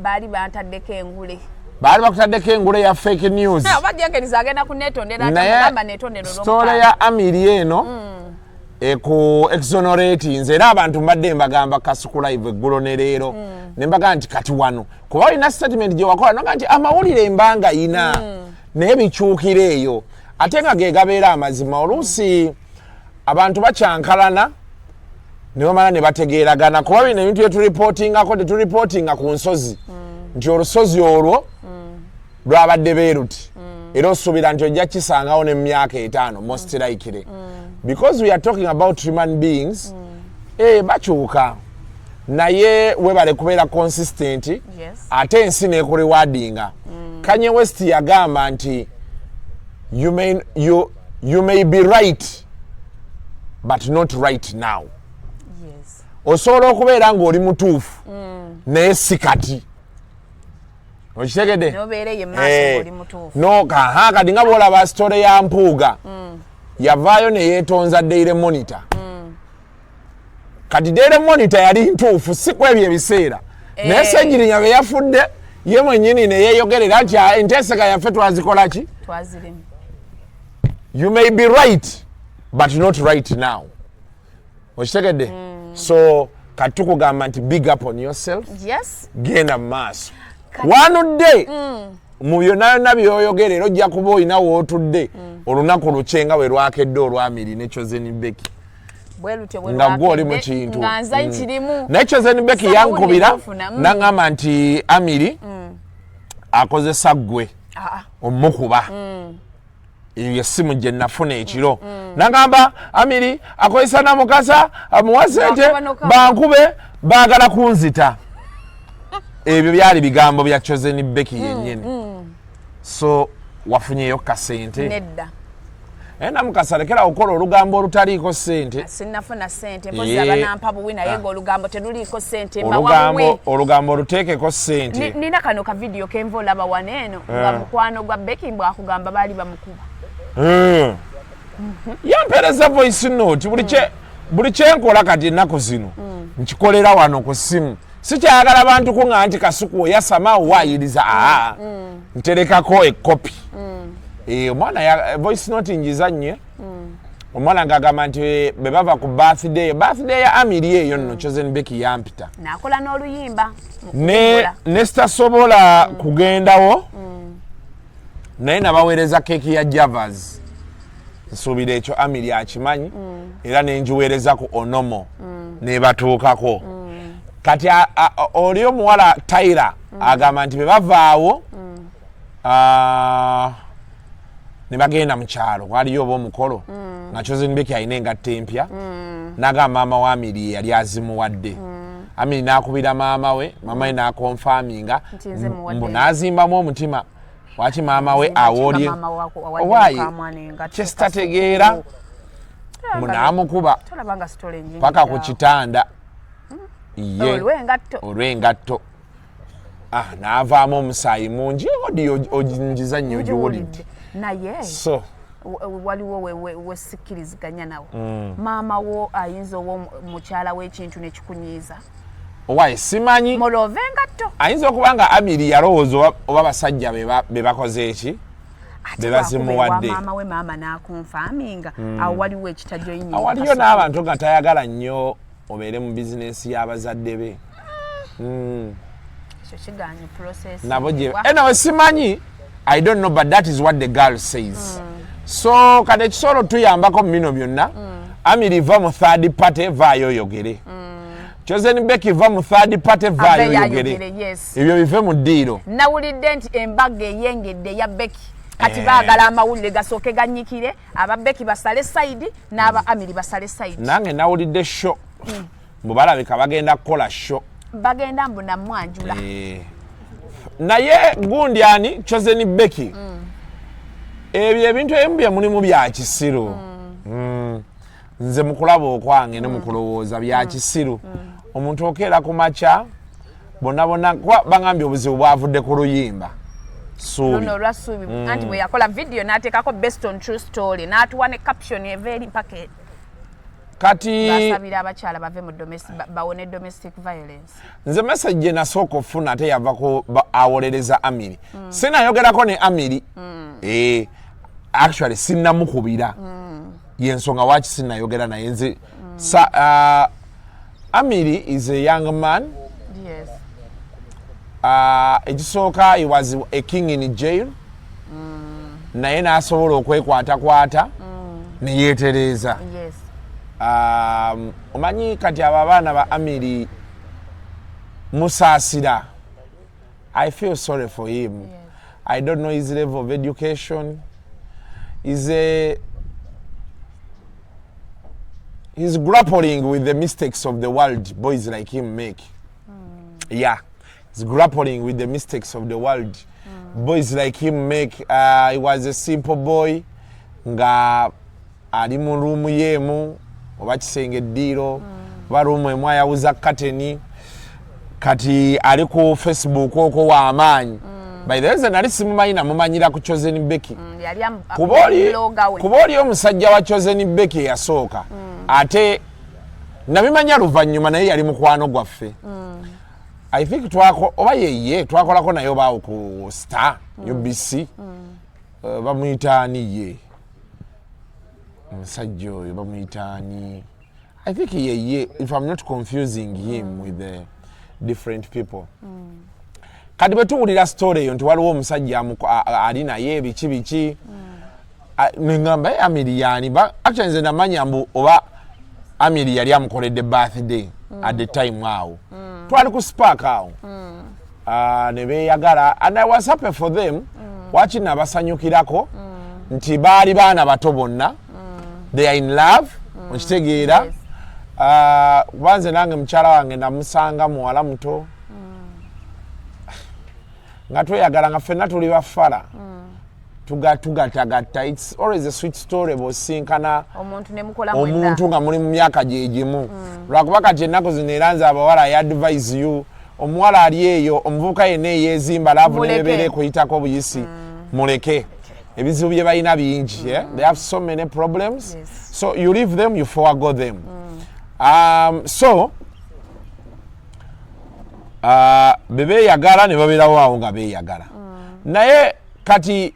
bali bantaddeko engule. Bali bakutaddeko engule ya fake news. Bajjakiriza agenda ku netondera atagamba netondero lomukaaga. Story ya Amir eno eko exonerate nze era abantu mbadde mbagamba Kasuku live eggulo ne leero ne mbaga nti kati wano kuba ina statement gye wakola noga nti amawulire embanga ina naye bikyukira eyo ate nga ge gabeera amazima oluusi abantu bakyankalana ne bamala ne bategeeragana kuba bino ebintu bye tulipotingako teturipotinga ku nsozi nti olusozi olwo lwabadde beeruti era osuubira nti ojja kisangawo n'emyaka 5 most likely because we are talking about human beings bakyuka naye webale kubeera consistent ate ensi nekurewardinga Kanye West yagamba nti you may be right but not right now. Osobola okubeera ng'oli mutuufu naye si kati. Okitegedde? Nobeereye maaso oli mutuufu. No kati nga bw'olaba story ya Mpuuga yavaayo ne yeetonza Daily Monitor. Kati Daily Monitor yali ntuufu si ku ebyo ebiseera. Naye Sseggirinya be yafudde ye mwennyini ne yeeyogerera nti enteeseka yaffe twazikola ki? Twaziremu. You may be right but not right now. Okitegedde? So kati tukugamba nti big up on yourself. Yes. Genda mu maaso. Wanudde mu byonna byoyogerera ojja kuba olina wootudde olunaku lukyenga bwe lwakedde olwa Amir ne Chosen Beacky. Nga gwe oli mu kintu. Naye Chosen Beacky yankubira n'aŋŋamba nti Amir akozesa ggwe omukuba. Eyo yessimu gye nafuna ekiro. N'agamba Amir akozesa na Mukasa amuwa ssente bankube baagala kunzita. Ebyo byali bigambo bya Chosen Beacky yennyini. So wafunyeyo kasente. Nedda. Na Mukasa lekera okola olugambo olutaliiko ssente. Sinnafuna ssente mpozi abanampa buwi naye ng'olugambo teruliiko ssente mbawabuwe. Olugambo luteekeko ssente. Nina kano ka video kenva olaba waneeno nga mukwano gwa Beacky bwakugamba baali bamukuba. Yampereza voice note buli kyenkola kati ennaku zino nkikolera wano ku ssimu. Sikyayagala bantu kuŋŋa nti Kasuku yasama waayiriza nterekako ekopi. Omwana ya voice note njizannye omwana ng'agamba nti be bava ku birthday ya Amir eyo nno Chosen Beacky yampita n'akola n'oluyimba ne sitasobola kugendawo naye nabaweereza keeki ya Javas nsuubira ekyo Amir akimanyi era nenjiweereza ku Onomo nebatuukako kati oli omuwala Tyra agamba nti be bavaawo ne bagenda mu kyalo waliyo oba omukolo nga Chosen Beacky alina engatta empya n'agamba maama wa Amir yali azimuwadde. Amir n'akubira maama we n'akonfaminga mbu n'azimbamu omutima waki maama we awoolye owaayi kyesitategeera mbu n'amukuba paka ku kitanda ye olw'engatto n'avaamu omusaayi mungi odi oginjiza nnyo ogiwulidde naye so waliwo wesikkiriziganya nawo maama wo ayinza oba mukyala w'ekintu nekikunyiiza owaaye simanyi molove engatto ayinza okuba nga Amir yalowooza oba basajja be bakoze eki be bazimuwadde maama we maama n'akonfaminga awo waliwo ekitajoyinyiza waliyo n'abantu nga tayagala nnyo obeere mu bizinesi y'abazadde be kiganyi process nabo gye anyway simanyi I don't know but that is what the girl says so kati ekisolo tuyambako mu bino byonna Amir va mu third party vaayo oyogere Chosen Beacky va mu third party vaayo oyogere ebyo bive mu ddiiro nawulidde nti embaga eyengedde ya Beacky kati baagala amawulire gasooke ganyikire aba Beacky basale side n'aba Amir basale side nange nawulidde show mubalabika bagenda kukola show bagenda mbuna mwanjula naye gundi ani Chosen Beacky ebyo ebintu ebimu bye mulimu bya kisiru nze mukulaba okwange ne mukulowooza bya kisiru omuntu okeera ku makya bonna bangambye obuzibu bwavudde ku luyimba olwasuubi anti bwe yakola video n'ateekako based on true story n'atuwa ne caption eva eri mpaka kati basabira abakyala bave mu bawone domestic violence. Nze message nasooka ofuna ate yavako awolereza Amir. Sinayogerako ne Amir. Actually sinnamukubira. Yensonga waki sinayogera naye nze. Amir is a young man. Yes. Ekisooka he was a king in jail. Naye n'asobola okwekwatakwata ne yeetereza. Yes. Omanyi kati abo abaana ba Amir musaasira. I feel sorry for him. Yes. I don't know his level of education. He's grappling with the mistakes of the world boys like him make. Yeah, he's grappling with the mistakes of the world boys like him make. He was a simple boy nga ali mu room yemu oba kisenge eddiro ba room emu ayawuza kateni kati ali ku Facebook okwo w'amaanyi. By the way, nali simumanyi mumanyira ku Chosen Beacky. Kuba oli omusajja wa Chosen Beacky yasooka. Ate nabimanya luvannyuma naye yali mukwano gwaffe. I think oba yeye twakolako naye obaawo ku Star UBC. Bamuyitaani ye. Omusajja oyo bamuyitaani. I think yeye, if I'm not confusing him with the different people. Kati bwe tuwulira story eyo nti waliwo omusajja ali naye biki nengamba Amir yani actually nze namanya mbu oba Amir yali amukoledde birthday at the time awo twali ku spark awo ne beeyagala and I was happy for them waki nabasanyukirako nti baali baana bato bonna they are in love okitegeera kubanze nange mukyala wange namusanga muwala muto nga tweyagala nga ffenna tuli bafala tugatagatta. It's always a sweet story bw'osinkana omuntu nga muli mu myaka gye gimu lwakuba kati ennaku zino era nze abawala I advise you omuwala ali eyo omuvubuka yenna eyeezimba laavu nebeera kuyitako obuyisi muleke ebizibu bye balina bingi. They have so many problems. So you leave them, you forego them. So bebeeyagala ne babeerawo awo nga beeyagala naye kati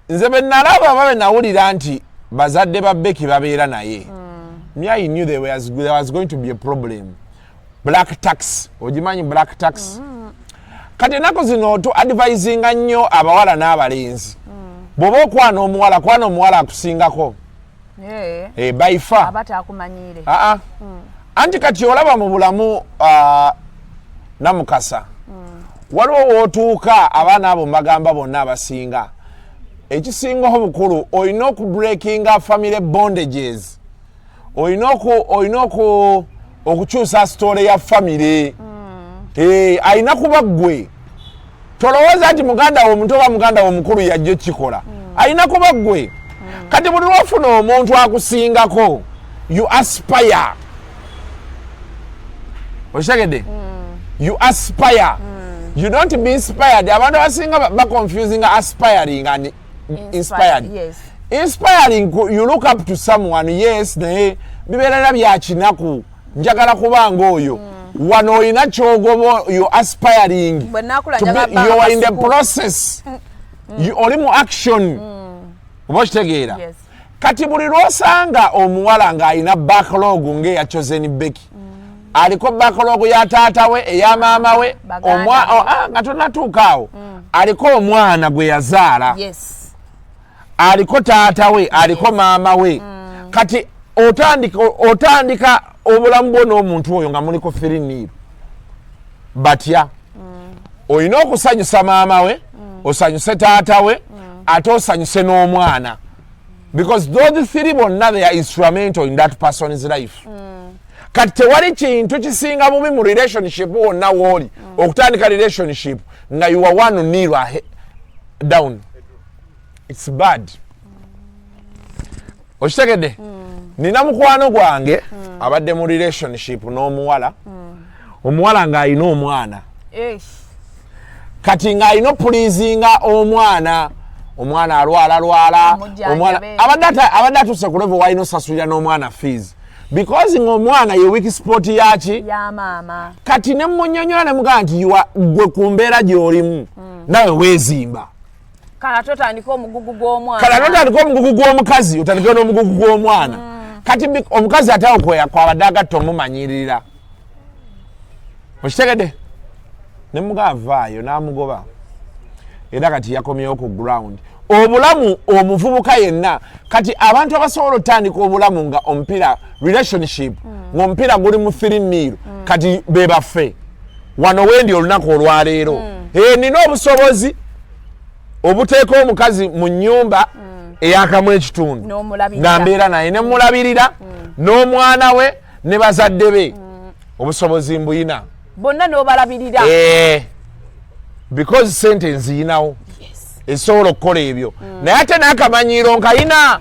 nze be nalaba aba be nawulira nti bazadde ba Beacky babeera naye I knew there was going to be a problem. Black tax, ogimanyi black tax. Kati ennaku zino tu advisinga nnyo abawala n'abalenzi bw'oba okwana omuwala akusingako by far abataakumanyire anti kati olaba mu bulamu namukasa waliwo wootuuka abaana abo mbagamba bonna abasinga ekisingaho bukulu olina okubreakinga family bondages olina okukyusa story ya family alina kuba ggwe tolowooza nti muganda wo omuntu oba muganda wo omukulu yajja kikola alina kuba ggwe kati buli lwofuna omuntu akusingako you aspire. Oshagede? You aspire. You don't be inspired. Abantu abasinga ba confusing aspiring and inspired. Yes. Inspiring, you look up to someone. Yes, naye bibeera bya kinaku. Njagala kubanga oyo. Wano olina kyogobo you aspiring. You are in the process. You oli mu action. Obakitegeera? Yes. Kati buli lwosanga omuwala ng'alina backlog ng'eya Chosen Beacky. Aliko backlog ya taata we eya maama we nga tonatuuka awo aliko omwana gwe yazaala aliko taata we aliko maama we kati otandika obulamu bwo n'omuntu oyo nga muliko firiniiro batya olina okusanyusa maama we osanyuse taata we ate osanyuse n'omwana because those three bonna they are instrumental in that person's life. Kati tewali kintu kisinga bubi mu relationship wonna wooli okutandika relationship nga you are one kneel down. It's bad. Okitegedde? Nina mukwano gwange abadde mu relationship n'omuwala omuwala ng'alina omwana kati ng'alina pleasinga omwana omwana alwala omwana abadde atuse ku level walina osasulira n'omwana fees because ng'omwana ye weak sport yaki ya maama kati ne mmunyonyola ne mugamba nti gwe ku mbeera gy'olimu nawe weezimba kala totandika omugugu gw'omukazi otandike n'omugugu gw'omwana kati omukazi atawo kwabadde agatta omumanyirira okitegedde ne mugamba vaayo n'amugoba era kati yakomyewo ku ground obulamu omuvubuka yenna kati abantu abasobola otandika obulamu nga omupiira relationship ng'omupiira guli mu 3 mil kati be baffe wano wendi olunaku olwaleero nina obusobozi obuteeka omukazi mu nnyumba eyakamu ekitundu nga mbeera naye ne mulabirira n'omwana we ne bazadde be obusobozi mbuyina bonna n'obalabirira because sente nziyinawo esobola okukola ebyo naye ate n'akamanyiiro nkayina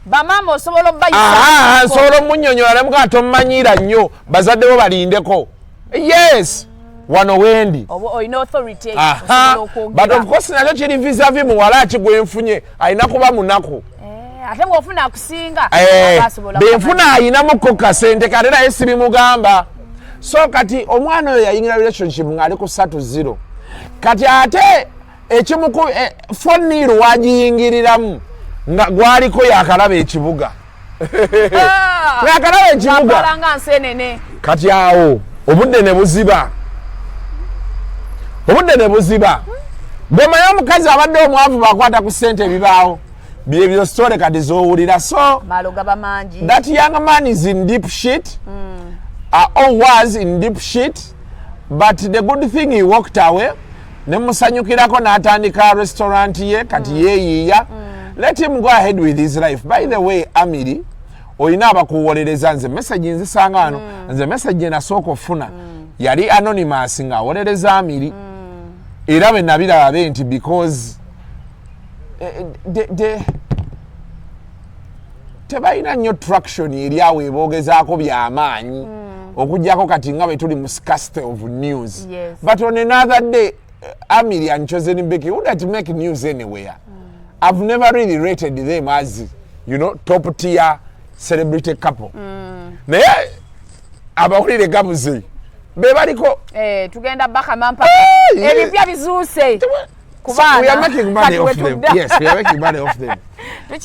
bamaama osobola obbayisa nsobola omunnyonnyola ne mugaa tomumanyiira nnyo bazadde bo balindeko yes wano wendi olina authority but of course nakyo kiri visavi muwala ki gwenfunye alina kuba munaku ate bw'ofuna akusinga benfuna ayinamukko kasente kate naye sibimugamba so kati omwana oyo yayingira relationship ng'ali ku 3-0 kati ate ekimuku foniru wagiyingiriramu nga gwaliko yakalaba ekibuga yakalaba ekibuga kati awo obudde ne buziba bwemanya omukazi abadde omwavu bakwata ku ssente ebibaawo byebyo story kati zowulira so that young man is in deep shit or was in deep shit but the good thing he walked away nemusanyukirako n'atandika restaurant ye kati yeeyiiya let him go ahead with his life by the way Amiri oyina abakuwolereza nze message nzisanga wano nze message nasooka ofuna yali anonymous ng'awolereza Amiri era bwe nabiraba be nti because tebalina nnyo traction eri awo eboogezaako by'amaanyi okujjako kati nga bwe tuli mu scarcity of news but on another day Amir and Chosen Beacky wouldn't make news anywhere. I've never really rated them as, you know, top tier celebrity couple. Naye abawulire gabuzi bebaliko tugenda baka mampa ebipya bizuuse kubana we are making money off them. Yes, we are making money off them. But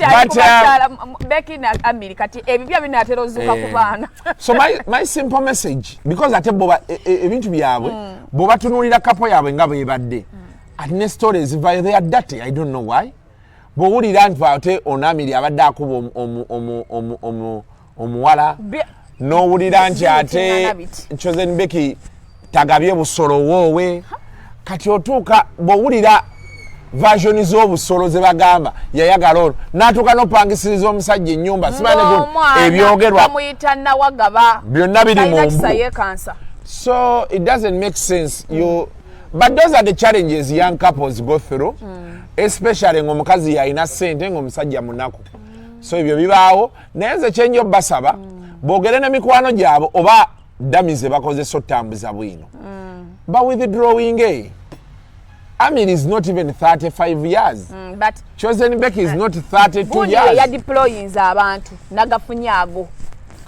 Beacky na Amir kati ebipya binatero zuka kubana. So my simple message, because ate boba ebintu byabwe boba tunulira kapo yabwe nga bebadde atine stories if they are dirty I don't know why bo wulira nti ate onamiri abadde akuba omuwala no wulira nti ate Chosen Beacky tagabye busolo woowe kati otuuka bo wulira version z'obusolo ze bagamba yayagala olwo n'atuuka n'opangisiriza omusajja ennyumba sibane ebyogerwa bamuyita nawagaba byonna biri mu mbu. So it doesn't make sense. But those are the challenges young couples go through, especially ng'omukazi yalina ssente ng'omusajja munaku. So ebyo bibaawo naye nze kyenjo basaba boogere ne mikwano gyabo oba damize bakozesa otambuza Bwino ba withdrawing Amir is not even 35 years. But Chosen Beacky is not 32 years. Ya deploying abantu nagafunyago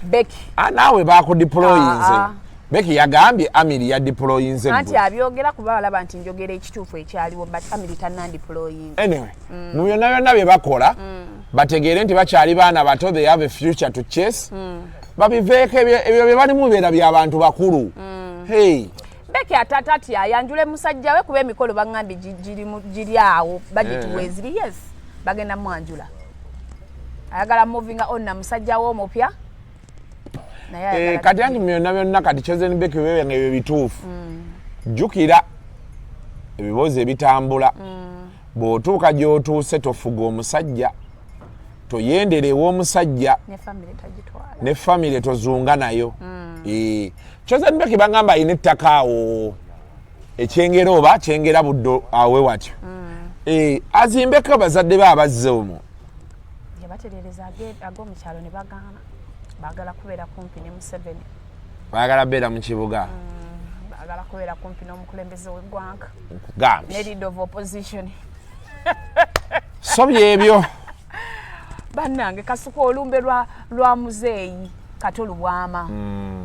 Beacky. Nawe baako deploying. Beacky yagambye Amir ya deploying. Anti abyogera kuba balaba nti njogera ekituufu ekyaliwo but Amir tanna deploying. Anyway, mu byonna bye bakola bategeere nti bakyali baana bato they have a future to chase. Babiveeko ebyo bye bali mu bibeera by'abantu bakulu. Hey. Beacky atatati ayanjule musajja we kuba emikolo bagambye giri awo budget weziri yes bagenda mwanjula ayagala moving on na musajja wo omupya naye kati anti byonna kati Chosen Beacky wewe nga ebyo bituufu jjukira ebibuuzo ebitambula bw'otuuka gy'otuuse tofuga omusajja toyendera ew'omusajja ne family tozunga nayo. Chosen Beacky bangamba ayina ettaka awo ekyengera oba kyengera buddo awe watyo azimbeko bazadde be abazze omwo yabaterereza ag'omukyalo ne bagaana baagala kubeera kumpi ne Museveni baagala beera mu kibuga baagala kubeera kumpi n'omukulembeze w'eggwanga gambye ne leader of opposition so byebyo bannange Kasuku olumbe lwa muzeeyi Katolu Bwama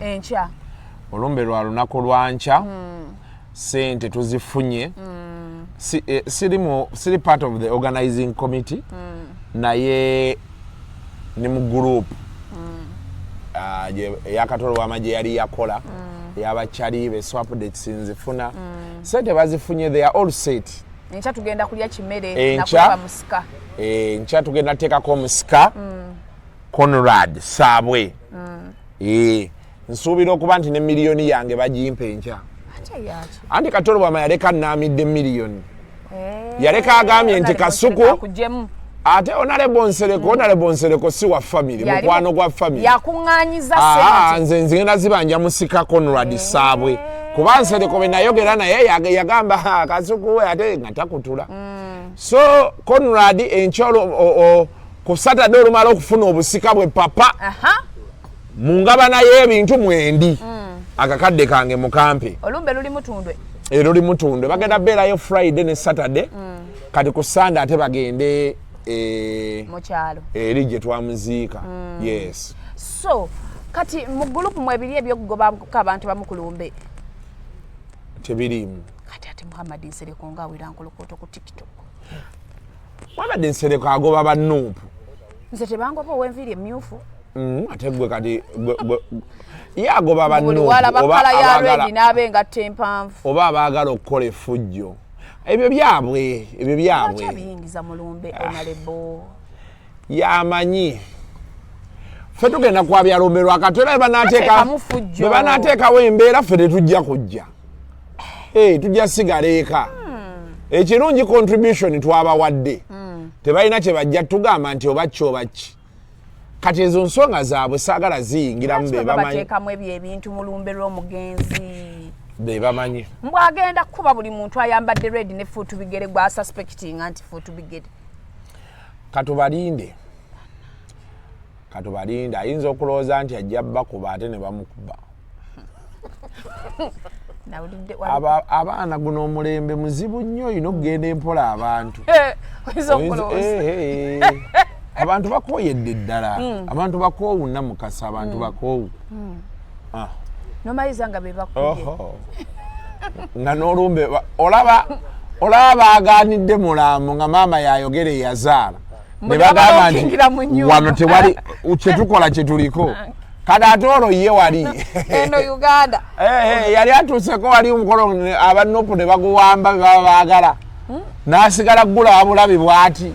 enkya olumbe lwa lunaku lwanca sente tuzifunye siri part of the organizing committee naye ni mu group ya Katolu Bwama gye yali yakola yabakyali be swap dates nzifuna sente bazifunye they are all set enkya tugenda kulya kimere nakuba musika enkya tugenda teekako omusika Conrad Saabwe nsuubira okuba nti ne miliyoni yange bagimpa enkya anti Katolu Bwama yaleka naamidde miliyoni yaleka agambye nti Kasuku ate Honorable Nsereko si wa family mukwano gwa family yakuŋŋaanyiza sente nze nzigenda zibanja musika Conrad Saabwe kuba Nsereko be nayogera naye yagamba Kasuku we ate nga takutula so Conrad enkyolo ku Saturday olumala okufuna obusika bwe papa mungabana y'ebintu 9 akakadde kange mukampe olumbe luli mutundwe luli mutundwe bagenda beerayo Friday ne Saturday kati ku Sunday ate bagende mukyalo eri gye twamuziika yes so kati mu group mu ebiri ebyokugoba abantu bamukulumbe tebirimu kati ate Muhammad Nsereko nga awera nkolokoto ku TikTok Muhammad Nsereko agoba bannuupu nze tebangoba ow'enviiri emyufu ate gwe kati yagoba bannuupu wala bakala ya redi n'abenga tempanvu oba abaagala okukola effujjo ebyo byabwe biyingiza mulumbe onalebo yamanyi ffe tugenda kwabya lumbe lwa Katole bwe banaateekawo embeera ffe tetujja kujja tujja sigala eka ekirungi contribution twabawadde tebalina kye bajja tugamba nti oba ki kati ezo nsonga zaabwe saagala ziyingiramu bateekamu ebyo ebintu mulumbe lw'omugenzi bebamanyi mbwagenda kuba buli muntu ayambadde red ne fuutu bigere gwa suspecting anti fuutu bigere katubalinde ayinza okulowooza nti ajja bakuba ate ne bamukuba abaana guno omulembe muzibu nnyo olina okugenda empola abantu abantu bakooyedde ddala abantu bakoowu Namukasa abantu bakoowu nomayiza nga bebakubye nga n'olumbe olaba baaganidde mulambo nga maama yayogera eyazaala ne bagamba nti wano tewali kyetukola kyetuliko kati ate olwo ye wali eno Uganda yali atuuseko wali omukolo abanupu ne baguwamba be baba baagala n'asigala ggula wabulabi bw'ati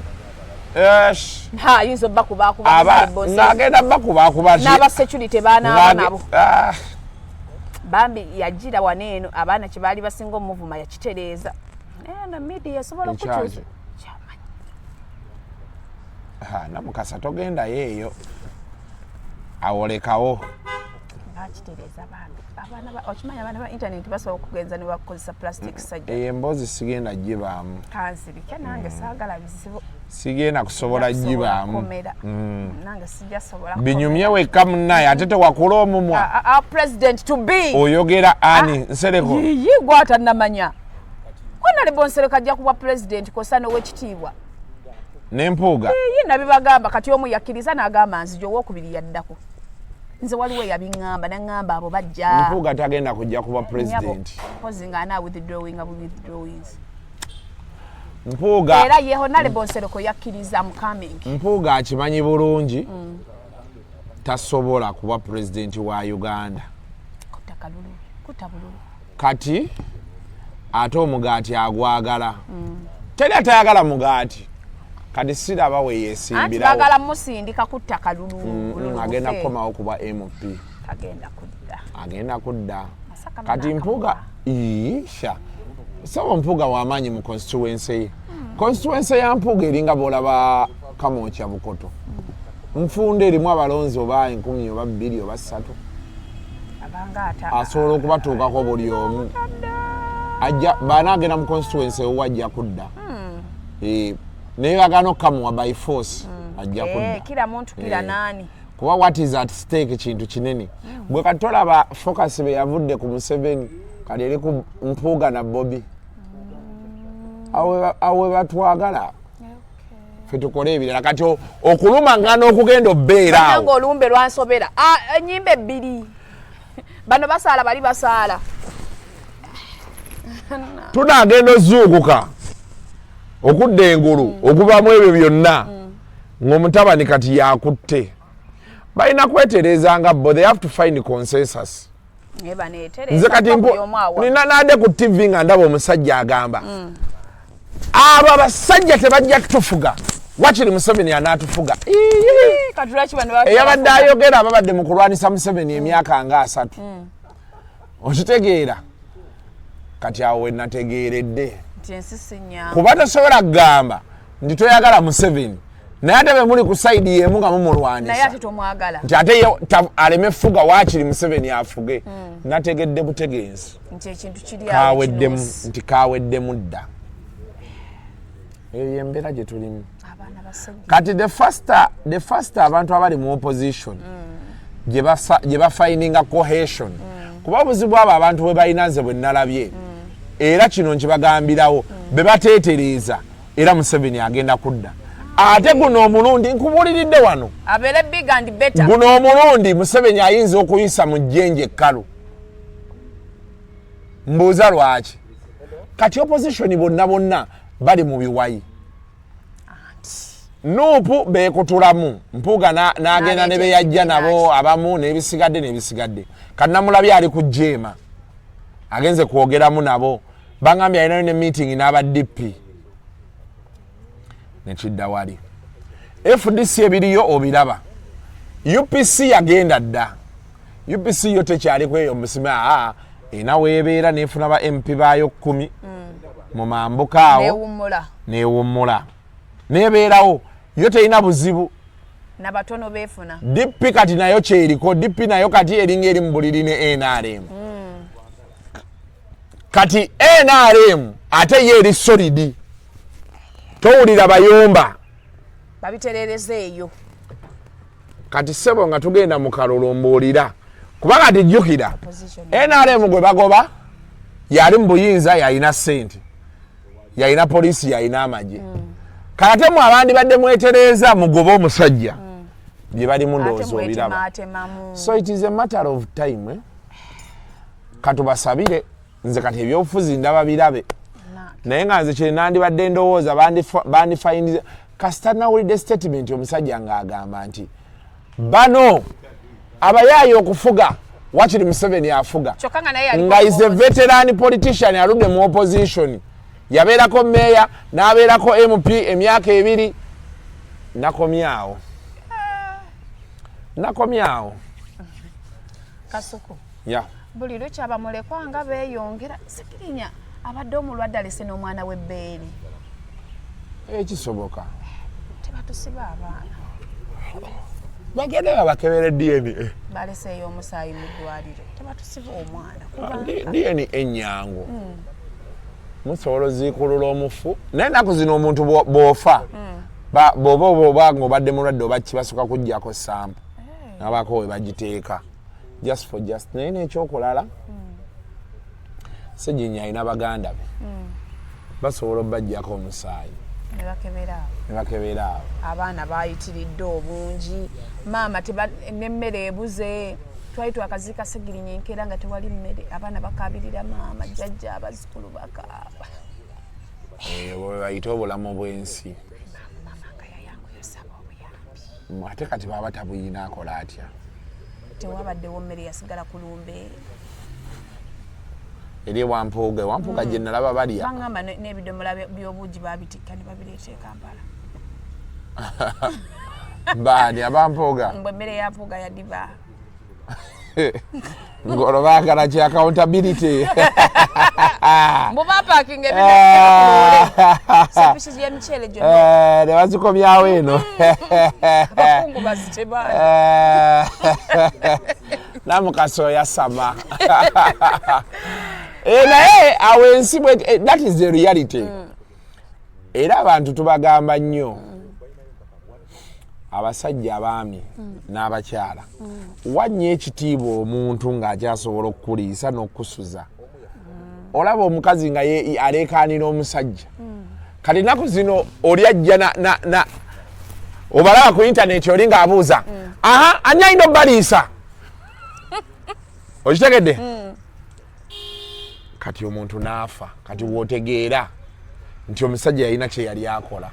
ayinza ng'agenda bakubakuba n'abasecurity baanaaba nabo bambi yagira waneeno abaana kye baali basinga omuvuma yakitereeza na media yasobola okukyusa Namukasa togendayo eyo awolekawo bakitereeza abaana okimanyi abaana ba internet basobola okugenza ne bakozesa plastic surgery emboozi sigenda gibaamu kansirike nange saagala bizibu sigenda kusobola gibaamu nange sijasobola binyumye wekka munnaye ate tewakula omumwa president to be oyogera ani Nsereko gwata namanya Honorable Nsereko ajja kuba president kosa n'owekitiibwa n'empuuga ye nabibagamba kati omu yakkiriza n'agamba nzija owokubiri yaddako nze waliwo yabiŋŋamba naŋŋamba abo bajja empuuga tagenda kujja kuba president pozi nga withdrawings mpuuga era ye Honorable Nsereko yakkiriza coming mpuuga akimanyi bulungi tasobola kuba president wa Uganda kati ate omugaati agwagala teri atayagala mugaati kati siraba we yeesimbirawo bagala musindika kutta kalulu agenda kukomawo kuba MP agenda kudda kati mpuuga saba mpuuga w'amaanyi mu constituency ye constituency ya mpuuga eringa bw'olaba Kamwokya Bukoto nfunda erimu abalonzi oba 10 oba 2 oba 3 asobola okubatuukako buli omu banaagenda mu constituency owajja kudda naye bagana okukamuwa by force ajja kudda kila muntu kila nani kuba what is at stake kintu kinene bwe kati tolaba focus be yavudde ku Museveni kali eri ku Mpuuga na Bobby awe batwagala ffe tukole ebirala kati okuluma ngana okugenda obbeera awo nga olumbe lwansobera ennyimba ebbiri bano basaala bali basaala tunaagenda ozuukuka okudda engulu okuvaamu ebyo byonna ng'omutabani kati yakutte balina kwetereeza nga bo they have to find consensus nze kati nina naade ku tv nga ndaba omusajja agamba abo abasajja tebajja kutufuga wakiri Museveni anaatufuga eyabadde ayogera ababadde mu kulwanisa Museveni emyaka nga 3 okitegeera kati awo wenategeeredde kuba tosobola kugamba nti toyagala Museveni naye ate be muli ku sayidi yemu nga mumulwanisa nti ate aleme fuga wakiri Museveni afuge nategedde butegeezi nti kaweddemu dda eyo yembeera gye tulimu kati the first abantu abali mu opposition gye bafininga cohesion kuba obuzibu abo abantu bwe balina nze bwe nalabye era kino nkibagambirawo be bateetereeza era Museveni agenda kudda ate guno omulundi nkubuuliridde wano guno omulundi Museveni ayinza okuyisa mu jjenje ekkalu mbuuza lwaki kati opposition bonna bali mu biwayi Nuupu beekutulamu Mpuuga n'agenda ne beyajja nabo abamu n'ebisigadde kannamulabye ali ku Jeema agenze kwogeramu nabo bangambye alinayo ne meeting n'aba DP nekidda wali FDC ebiriyo obiraba UPC yagenda dda UPC yo tekyali kweyo musima ena weebeera neefuna ba MP baayo 10 mu mambuka awo neewummula neebeerawo yo terina buzibu nabatono beefuna DP kati nayo kyeriko DP nayo kati eringa eri mu buliri ne NRM kati NRM ate ye eri solidi towulira bayomba babiterereza eyo kati sebo nga tugenda mu kalolomboolira kuba kati jjukira NRM gwe bagoba yali mu buyinza yalina ssente yalina poliisi yalina amagye kate mu abandi badde mwetereeza mugoba omusajja bye bali mu ndowooza obiraba so it is a matter of time katubasabire nze kati ebyobufuzi ndaba birabe naye nga nze kye nandibadde ndowooza bandifayindiza kasita nawulidde statement omusajja ng'agamba nti bano abayaayi okufuga wakiri Museveni afuga nga is a veteran politician aludde mu opposition yabeerako meya n'abeerako MP emyaka 2 nakomyawo Kasuku ya buli lukyaba mulekwa nga beeyongera sikirinya abadde omulwadde alese n'omwana w'ebbeeri ekisoboka tebatusiba abaana bagende babakebere DNA baleseeyo omusaayi mu ddwaliro tebatusiba omwana DNA ennyangu musobola oziikulula omufu naye ennaku zino omuntu bw'ofa bw'oba ng'obadde mulwadde oba kibasooka kuggyako sampo nabako we bagiteeka just naye n'ekyokulala Sseginya alina baganda be basobola obbaggyako omusaayi ne bakebera awo abaana baayitiridde obungi maama n'emmere ebuze twali twakaziika Ssegirinnya enkeera nga tewali mmere abaana bakabirira maama jjajja abazzukulu bakaaba bwe bayita obulamu bw'ensi maama nga yayanguye osaba obuyambi ate kati baba tabuyina akola atya tewabaddewo mmere yasigala ku lumbe eri Wampuuga gye nalaba balya bangamba n'ebidomola by'obuugi babitikka ne babireeta e Kampala baani Abampuuga mbwe emmere ya Mpuuga yadiba ng'olwo baagala ki accountability mbu bapaakinga ebintu sepisi y'emiceere gyonna ne bazikomyawo eno abakungu bazitebaani namukaso yasama naye awo ensi that is the reality era abantu tubagamba nnyo abasajja abaami n'abakyala wannyo ekitiibwa omuntu ng'akyasobola okukuliisa n'okukusuza olaba omukazi nga aleekaanira omusajja kati naku zino oli ajja na obalaba ku internet oli ng'abuuza aha ani alina obbaliisa okitegedde kati omuntu n'afa kati wootegeera nti omusajja yalina kye yali akola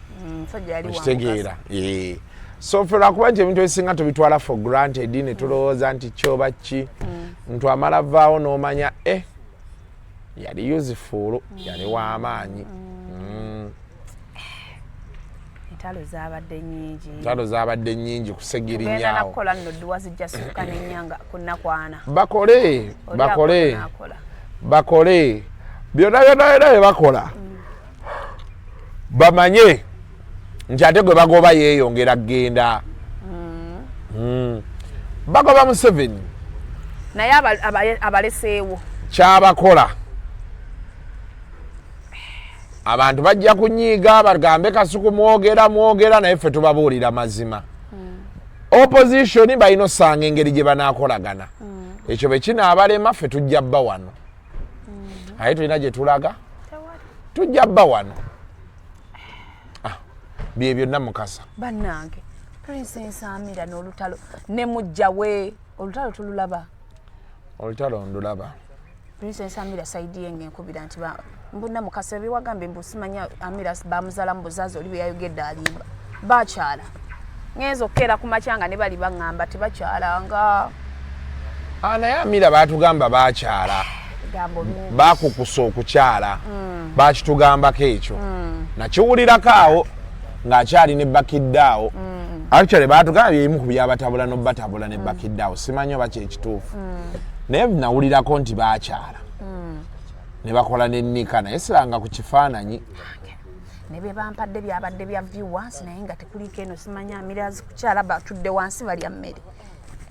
okitegeera so ffe lwakuba nti ebintu ebisinga tubitwala for granted ne tulowooza nti kyoba ki muntu amala vaawo n'omanya yali useful yali w'amaanyi entalo zaabadde nnyingi kusegirinyaawo bakole byonna bye bakola bamanye nti ate gwe bagoba yeeyongera kgenda bagoba Museveni naye abaleseewo kyabakola abantu bajja kunyiiga bagambe Kasuku mwogera naye ffe tubabuulira mazima opposition balina osanga engeri gye banaakolagana ekyo bwe kinaabalema ffe tujja bba wano aye tulina gye tulaga tujja bba wano bye byonna mukasa bannange Princess Amir n'olutalo ne mujja we olutalo tululaba olutalo ndulaba Princess Amir saidi yenge nkubira nti mbuna mukasa biwagambe mbusimanya Amir bamuzala mbuzazi oli byayogedde alimba bakyala ngezo kera kumachanga ne bali bangamba tibakyalanga naye Amir batugamba bakyala bakukusa okukyala bakitugambako ekyo nakiwulirako awo ng'akyali ne bakiddaawo actually baatugamba byebimu ku byabatabula n'obatabula ne bakiddaawo simanyi oba kyekituufu naye nawulirako nti baakyala ne bakola n'ennika naye siranga ku kifaananyi ne bye bampadde byabadde bya viewers naye nga tekuliko eno simanyi Amir kukyala batudde wansi balya mmere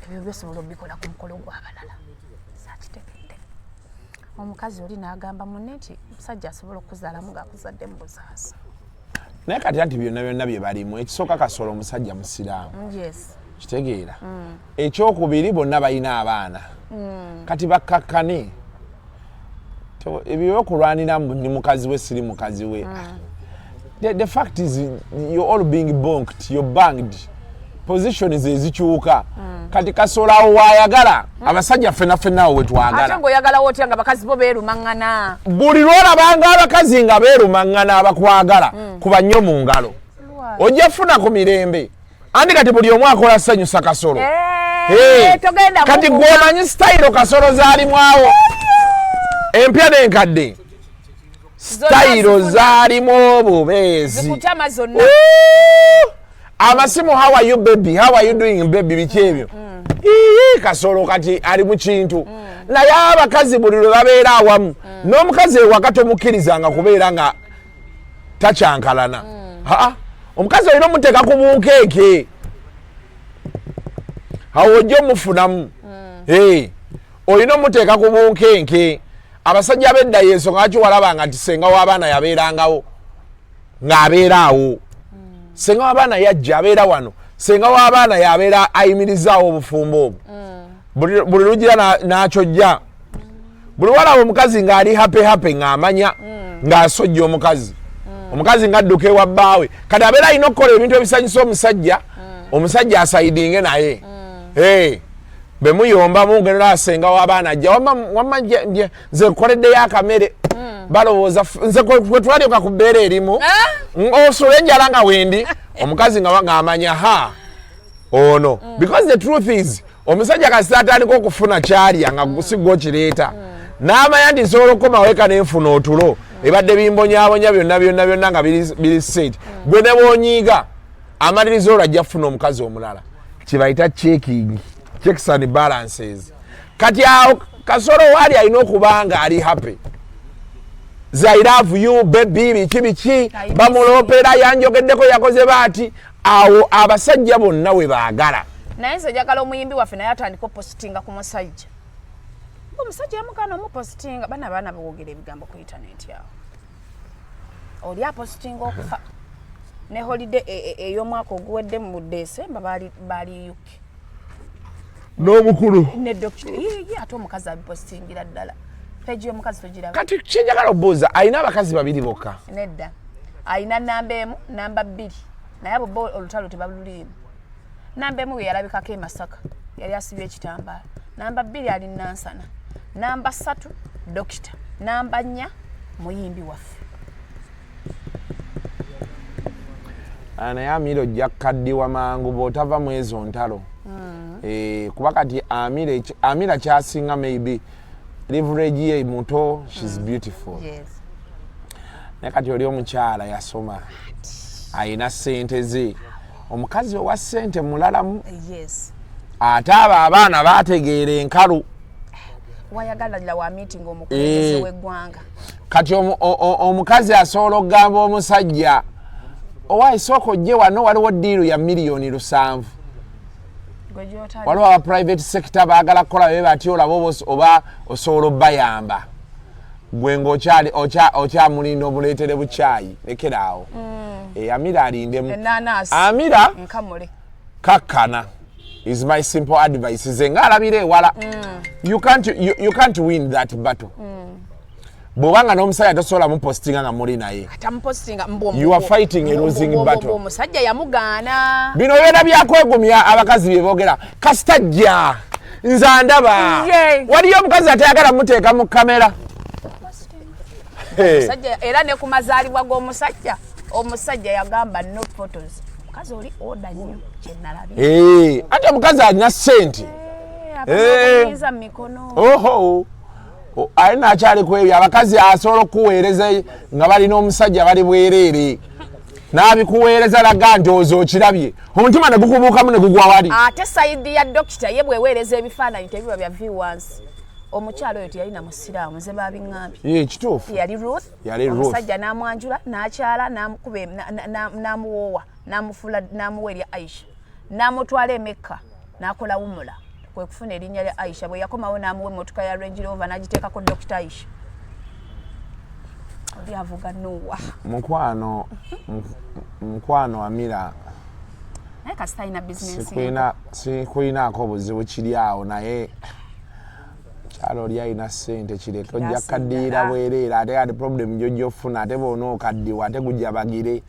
ebyo byosobola obikola ku mukolo gw'abalala saakitegedde omukazi oli n'agamba munne nti musajja asobola okuzaalamu ng'akuzadde mu buzaasa naye kati anti byonna bye balimu ekisooka Kasolo omusajja musiraamu kitegeera ekyokubiri bonna balina abaana kati bakkakkane ebyo okulwanira ni mukazi we siri mukazi we the fact is you're all being bonked you're banged positions ezikyuka kati Kasolo awo waayagala abasajja ffenna we twagala ate ng'oyagala wotya nga bakazi bo beerumaŋŋana buli lwolabanga abakazi nga beerumaŋŋana abakwagala kuba nnyo mu ngalo ojja funa ku mirembe andi kati buli omu akola sanyusa Kasolo kati gw'omanyi sitayiro Kasolo zalimwawo empya n'enkadde sitayiro zalimu obubeezi amasimu how are you baby how are you doing baby biki ebyo Kasolo kati ali mu kintu naye abakazi buli lwe babeera awamu n'omukazi ewaka tomukkirizanga kubeera nga takyankalana omukazi olina omuteeka ku bunkeeke awo ojja omufunamu olina omuteeka ku bunkenke abasajja b'edda yeso nga bakiwalabanga nti senga w'abaana yabeerangawo ng'abeera awo senga w'abaana yajja abeera wano senga w'abaana yabeera ayimirizaawo obufumbo obwo buli lugira n'akyojja buli walaba omukazi ng'ali hape ng'amanya ng'asojja omukazi ng'adduka ewa bbaawe kati abeera alina okukola ebintu ebisanyusa omusajja asaidinge naye be muyombamu ngenera asenga w'abaana ajja wamma nze nkoleddeyo akamere balowooza nze kwe twalyoka ku bbeera erimu osula enjala nga wendi omukazi ng'amanya ono because the truth is omusajja kasita atandika okufuna kyalya nga gusigwa okireeta n'amanya nti nsobola okukomawo eka n'enfuna otulo ebadde bimbonyabonya byonna nga biri set gwe ne bwonyiiga amaliriza olwo ajja kufuna omukazi omulala kyebayita checks and balances kati awo Kasolo waali alina okuba nga ali happy I love you baby biki bamuloopera yanjogeddeko yakoze baati awo abasajja bonna we baagala naye nze njagala omuyimbi waffe naye atandika opositinga ku musajja omusajja yamugana omupositinga baana bewogera ebigambo ku intaneti awo oli apositinga okufa ne holiday ey'omwaka oguwedde mu December baali UK n'omukulu ne doctor ate omukazi abipositingira ddala peji y'omukazi togiraba kati kyenjagala obuuza alina abakazi babiri bokka nedda Aina namba emu, namba 2. Naye abo bo olutalo tebalulimu. Namba emu yalabikako Masaka. Yali asibye ekitambala. Namba 2 ali Nansana. Namba 3 dokita. Namba 4 muyimbi waffe. Naye Amir ojja kukaddiwa mangu bw'otava mu ezo ntalo. Kuba kati Amir kyasinga maybe leverage ye muto, she's beautiful. Yes. Naye kati oli omukyala yasoma. Ayina ssente ze. Omukazi owa ssente mulalamu. Yes. Ate abo abaana baategeera enkalu. Wayagala wa meeting omukulembeze w'eggwanga. Kati omukazi asobola okugamba omusajja owaayi sooka ojje wano waliwo ddiiru ya miliyoni 7. Waliwo aba private sector baagala kukola be bati olaba oba osobola obbayamba. Gwe ng'okyamulinda omuleetere bukyayi lekeraawo. Amir alindemu. Amira kakkana is my simple advice. Ze ng'alabira ewala. You can't win that battle. Bw'obanga n'omusajja tosobola mupostinga nga muli naye. You are fighting a losing battle. Omusajja yamugaana. Bino byonna byakwegumya abakazi bye boogera. Kasitajja nze ndaba. Waliyo omukazi atayagala muteeka mu kamera. Era ne ku mazaalibwa g'omusajja omusajja yagamba no photos. Mukazi oli oda nnyo kye nalabye. Ate omukazi alina ssente. Abakuyiza mu mikono. Oho. Alina akyali ku ebyo abakazi asobola okuweereza nga balina omusajja bali bwereere. N'abikuweereza laga ndowooza okirabye. Omutima ne gukubuukamu ne gugwa wali. Ate sayidi ya dokita ye bweweereza ebifaananyi tebiba bya viewers. Omukyalo oyo teyalina musiraamu nze babiŋŋambye. Kituufu. Yali Ruth. Omusajja n'amwanjula n'akyala n'amukuba n'amuwoowa n'amufuula n'amuwa erya Aisha. N'amutwala e Mecca n'akola wumula. Kwe kufuna erinnya lya Aisha bwe yakomawo n'amuwa emmotoka ya Range Rover n'agiteekako Dr. Aisha. Oli avuga Noah. Mukwano Amira. Naye kasita alina bizinensi. Sikuyinaako buzibu kiri awo naye kyalo oli alina ssente kireka ojja kaddiira bwereere ate ate problem gy'ojja ofuna ate boona okaddiwa ate gujja bagire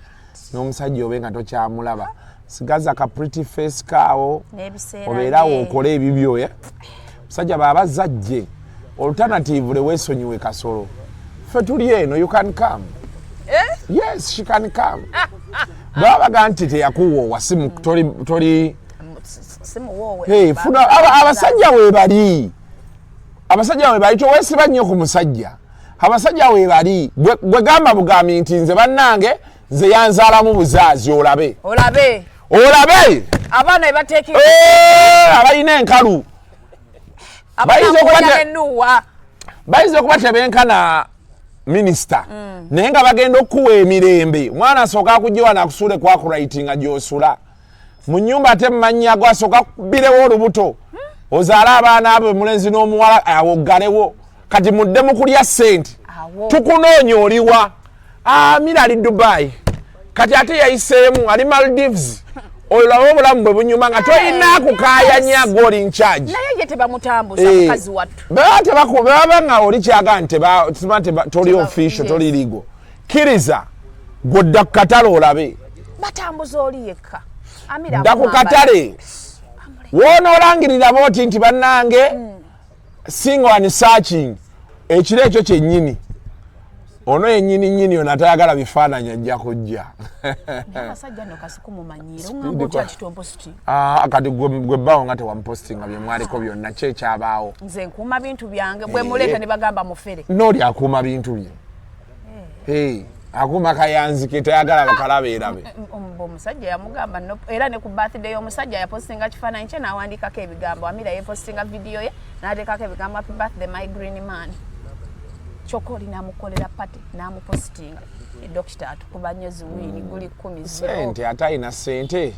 n'omusajja obe nga tokyamulaba. Sigaza ka pretty face kaawo obeerawo okole ebibyo. Musajja baba zajje alternative le weesonyiwe kasolo. Ffe tuli eno you can come. Yes, she can come. Baba ganti teyakuwoowa simu toli simuwoowe. Funa abasajja weebali. Abasajja weebali toweesiba nnyo ku musajja. Abasajja weebali gwe gamba bugambi nti nze bannange nze yanzaalamu buzaazi olabe. Abaana be bateekera. Abalina enkalu. Bayiza okuba tebenkana minisita. Naye nga bagenda okuwa emirembe. Mwana asooka akujja n'akusuule kwakurayitinga gy'osula. Mu nnyumba ate mumannya ago asooka kubbirewo olubuto. Ozaala abaana abo mulenzi n'omuwala awo oggalewo. Kati mudde mu kulya ssente. Tukunoonya oliwa. Amir ali Dubai. Kati ate yayiseemu ali Maldives. Olaba obulamu bwe bunyuma nga toyina kukaayanya goli in charge. Naye ye tebamutambuza mukazi wattu. Baba nga oli kyaga nti toli official toli ligo. Kiriza godda ku katale olabe. Batambuza oli yekka. Amira dda ku katale. Woona olangirira booti nti bannange single and searching. Ekiro ekyo kyennyini. Ono yennyini ono atayagala bifaananyi ajja kujja. Abasajja nno Kasuku mumanyire ongamba otya kitomposti. Kati gwe bbawo nga tewampostinga bye mwaliko byonna ki ekyabaawo. Nze nkuuma bintu byange bwe muleeta ne bagamba mufere. N'oli akuuma bintu bye. Akuuma kayanzike tayagala bakalabeerabe. Omusajja yamugamba era ne ku birthday y'omusajja yapostinga kifaananyi kye n'awandiikako ebigambo. Amira yepostinga vidiyo ye n'ateekako ebigambo happy birthday my green man. Chokoli namukolera pati namupostinga dokita atukuba nnyo ziwini guli 10 sente atayina sente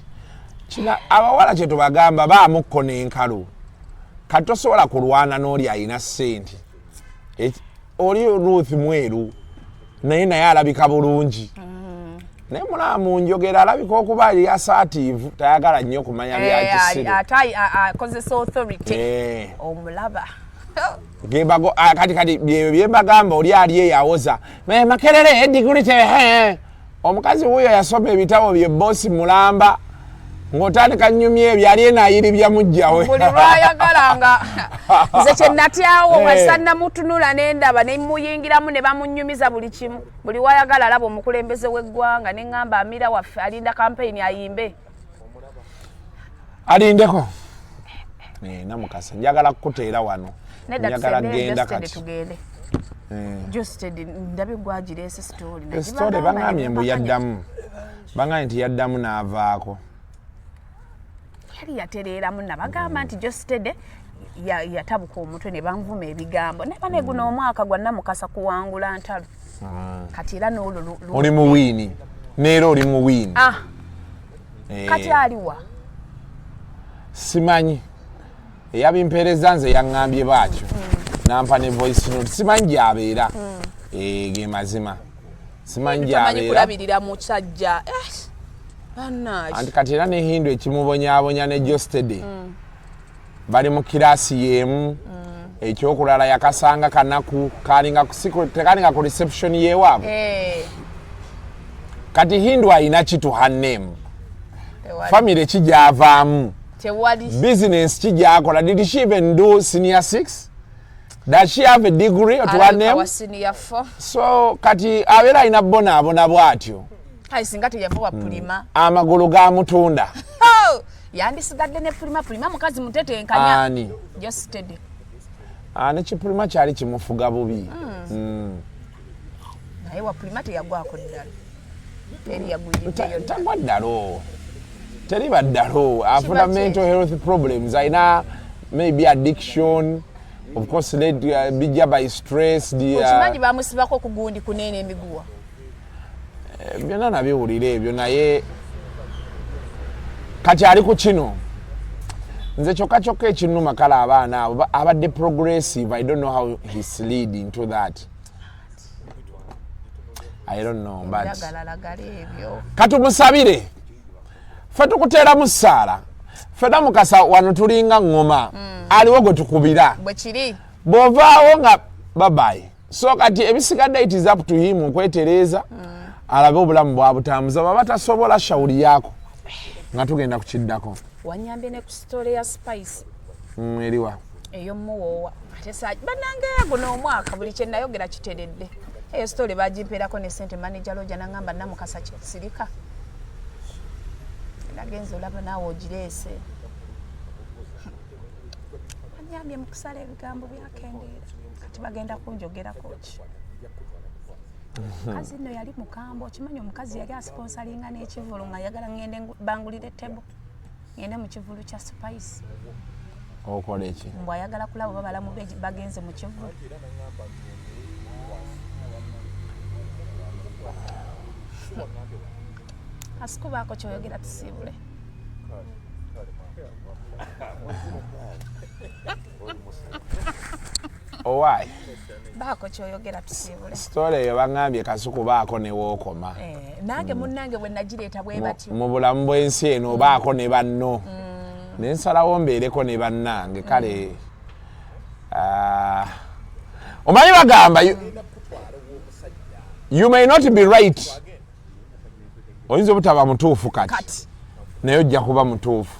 kina abawala kye tubagamba baamukko n'enkalu kati tosobola kulwana n'oli ayina sente oli Ruth mweru naye alabika bulungi naye mulamu njogera alabika okuba ali assertive tayagala nnyo kumanya byakisiri akozesa authority omulaba kati byebagamba oli ali eyawoza Makerere ediguli te omukazi wuyo yasoma ebitabo bye bosi mulamba ng'otandika nnyumya ebyo ali enaayiribya mujjawe buli lwayagalanga nze kye natyawo bwessanna mutunula n'endaba ne muyingiramu ne bamunyumiza buli kimu buli wayagala alaba omukulembeze w'eggwanga ne ŋŋamba Amira waffe alinda kampeyini ayimbe alindeko namukasa njagala kukuteera wano njagala genda kati tugende Justed ndabe gwagireese story story bangambye mbu yaddamu bangambye nti yaddamu n'avaako yali yatereeramu nabagamba nti Justed yatabuka omutwe ne banvuma ebigambo ne bane guno omwaka gwa Namukasa kuwangula ntalo kati era n'olwo oli mu wiini neera oli mu wiini kati aliwa simanyi eyabimpeereza nze yaŋŋambye baakyo nampa ne voice note simanyi gy'abeera ge mazima simanyi gy'abeera kulabirira musajja anti kati era ne Hindu ekimubonyaabonya ne Justed bali mu kiraasi y'emu ekyokulala yakasanga kanaku tekalinga ku reception yeewaabwe kati Hindu alina kitu her name family kigyavaamu business kijakola. Did she even do senior 6? Does she have a degree to her name? Senior 4. So kati abera ina bona bwatyo. Hai singati yavuwa pulima. Amagulu ga mutunda. Yandisigadde ne pulima mukazi mutete enkanya. Ani? Justed. Ne kipulima kyali kimufuga bubi. Naye wa pulima teyagwako ddala. Teri yaguyiteyo. Tagwaddalo. Teri baddalo. Afuna mental health problems. Aina maybe addiction. Of course, led bija by stress. Okimanyi bamusibako ku gundi kunene emiguwa. Byonna nabiwulira ebyo naye kati ali ku kino nze kyokka ekinnuma kale abaana abo abadde progressive. I don't know how he's leading to that. I don't know, but katumusabire ffe tukuteera mu ssaala ffe Namukasa wano tulinga ngoma aliwo gwe tukubira bwe kiri bw'ovaawo nga babayi. So kati ebisigadde it is up to him okwetereeza alabe obulamu bwabutambuza baba tasobola shawuli yako nga tugenda kukiddako. Wanyambye ne ku story ya Spice eriwa ey'omuwoowa ate bannange guno omwaka buli kye nayogera kiteredde. Eyo story bagimpeerako ne ssente manager Roja n'angamba Namukasa kisirika nagenza olaba naawe ogireese. Wanyambye mu kusala ebigambo byakendeera kati bagenda kunjogerako ki. Mukazi nno yali mukambwe okimanyi omukazi yali asponsalinga n'ekivulu nga yagala ngende bangulire tebo ngende mu kivulu kya Spice. Okola eki? Mbw ayagala kulaba babalamu bagenze mu kivulu. Kasuku baako kyoyogera tusiibule. Owaayi baako kyoyogera tusiibule. Story eyo baŋŋambye Kasuku baako ne wookoma. Nange munnange bwe nagireeta bwe batyo. Mu bulamu bw'ensi eno baako ne banno. Ne nsalawo mbeereko ne bannange kale. Omanyi bagamba you may not be right. Oyinza obutaba mutuufu kati naye ojja kuba mutuufu.